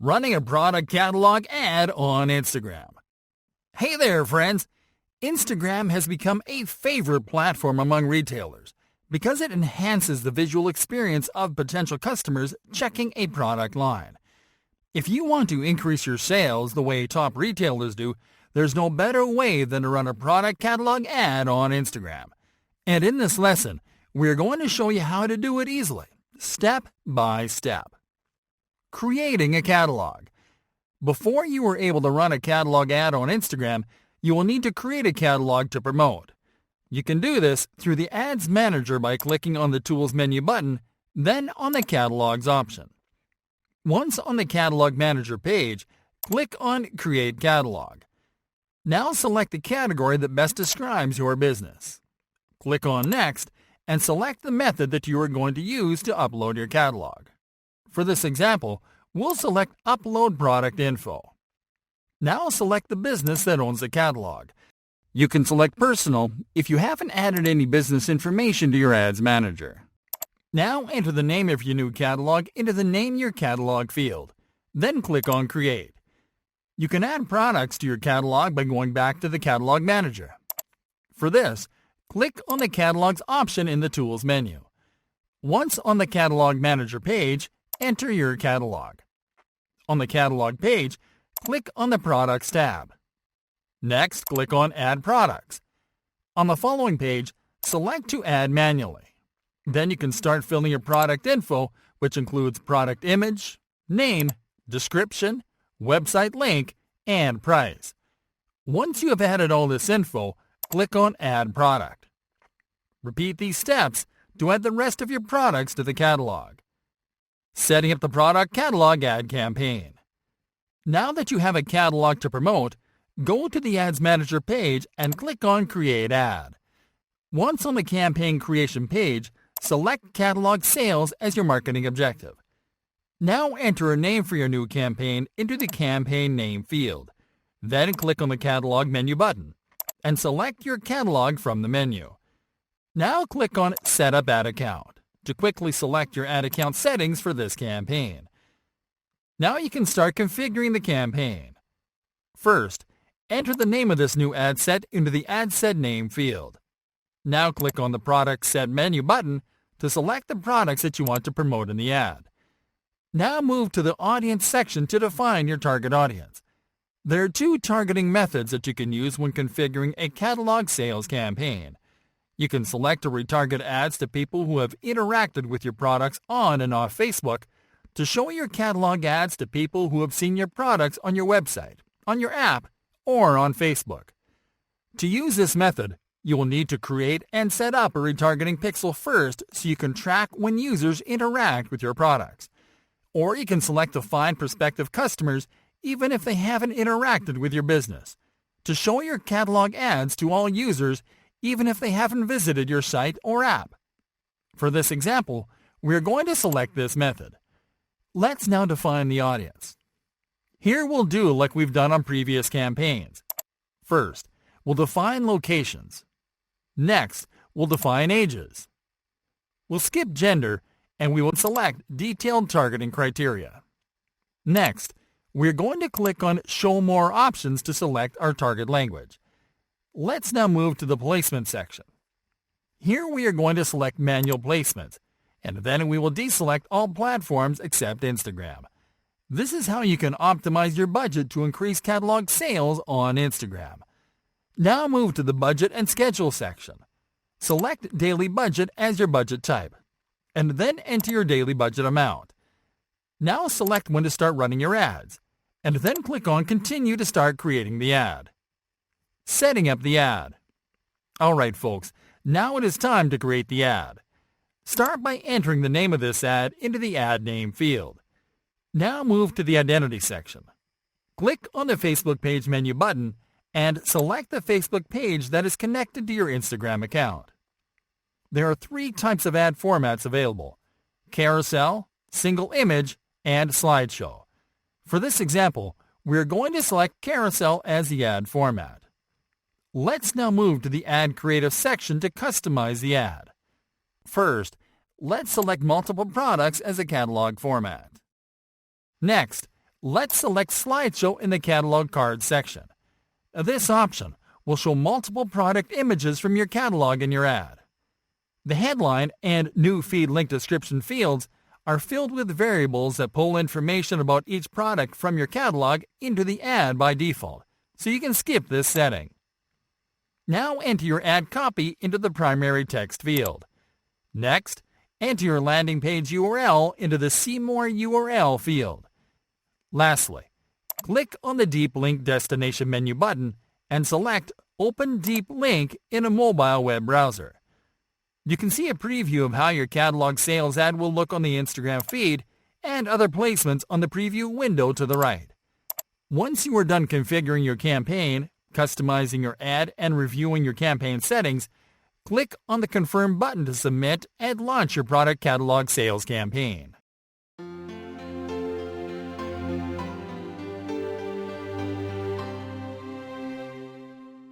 Running a product catalog ad on Instagram. Hey there, friends! Instagram has become a favorite platform among retailers because it enhances the visual experience of potential customers checking a product line. If you want to increase your sales the way top retailers do, there's no better way than to run a product catalog ad on Instagram. And in this lesson, we're going to show you how to do it easily, step by step. Creating a catalog. Before you are able to run a catalog ad on Instagram, you will need to create a catalog to promote. You can do this through the Ads Manager by clicking on the Tools menu button, then on the Catalogs option. Once on the Catalog Manager page, click on Create Catalog. Now select the category that best describes your business. Click on Next and select the method that you are going to use to upload your catalog. For this example, we'll select Upload Product Info. Now select the business that owns the catalog. You can select Personal if you haven't added any business information to your Ads Manager. Now enter the name of your new catalog into the Name Your Catalog field. Then click on Create. You can add products to your catalog by going back to the Catalog Manager. For this, click on the Catalogs option in the Tools menu. Once on the Catalog Manager page, enter your catalog. On the Catalog page, click on the Products tab. Next, click on Add Products. On the following page, select to add manually. Then you can start filling your product info, which includes product image, name, description, website link, and price. Once you have added all this info, click on Add Product. Repeat these steps to add the rest of your products to the catalog. Setting up the product catalog ad campaign. Now that you have a catalog to promote, go to the Ads Manager page and click on Create Ad. Once on the campaign creation page, select Catalog Sales as your marketing objective. Now enter a name for your new campaign into the Campaign Name field. Then click on the Catalog menu button and select your catalog from the menu. Now click on Set Up Ad Account to quickly select your ad account settings for this campaign. Now you can start configuring the campaign. First, enter the name of this new ad set into the Ad Set Name field. Now click on the Product Set menu button to select the products that you want to promote in the ad. Now move to the Audience section to define your target audience. There are two targeting methods that you can use when configuring a catalog sales campaign. You can select to retarget ads to people who have interacted with your products on and off Facebook, to show your catalog ads to people who have seen your products on your website, on your app, or on Facebook. To use this method, you will need to create and set up a retargeting pixel first so you can track when users interact with your products. Or you can select to find prospective customers even if they haven't interacted with your business, to show your catalog ads to all users even if they haven't visited your site or app. For this example, we are going to select this method. Let's now define the audience. Here we'll do like we've done on previous campaigns. First, we'll define locations. Next, we'll define ages. We'll skip gender and we will select detailed targeting criteria. Next, we're going to click on Show More Options to select our target language. Let's now move to the Placement section. Here we are going to select Manual Placement, and then we will deselect all platforms except Instagram. This is how you can optimize your budget to increase catalog sales on Instagram. Now move to the Budget and Schedule section. Select Daily Budget as your budget type, and then enter your daily budget amount. Now select when to start running your ads, and then click on Continue to start creating the ad. Setting up the ad. Alright folks, now it is time to create the ad. Start by entering the name of this ad into the Ad Name field. Now move to the Identity section. Click on the Facebook page menu button and select the Facebook page that is connected to your Instagram account. There are 3 types of ad formats available: carousel, single image, and slideshow. For this example, we are going to select carousel as the ad format. Let's now move to the Ad Creative section to customize the ad. First, let's select multiple products as a catalog format. Next, let's select Slideshow in the Catalog Card section. This option will show multiple product images from your catalog in your ad. The headline and new feed link description fields are filled with variables that pull information about each product from your catalog into the ad by default, so you can skip this setting. Now enter your ad copy into the primary text field. Next, enter your landing page URL into the See More URL field. Lastly, click on the Deep Link Destination menu button and select Open Deep Link in a mobile web browser. You can see a preview of how your catalog sales ad will look on the Instagram feed and other placements on the preview window to the right. Once you are done configuring your campaign, customizing your ad, and reviewing your campaign settings, click on the Confirm button to submit and launch your product catalog sales campaign.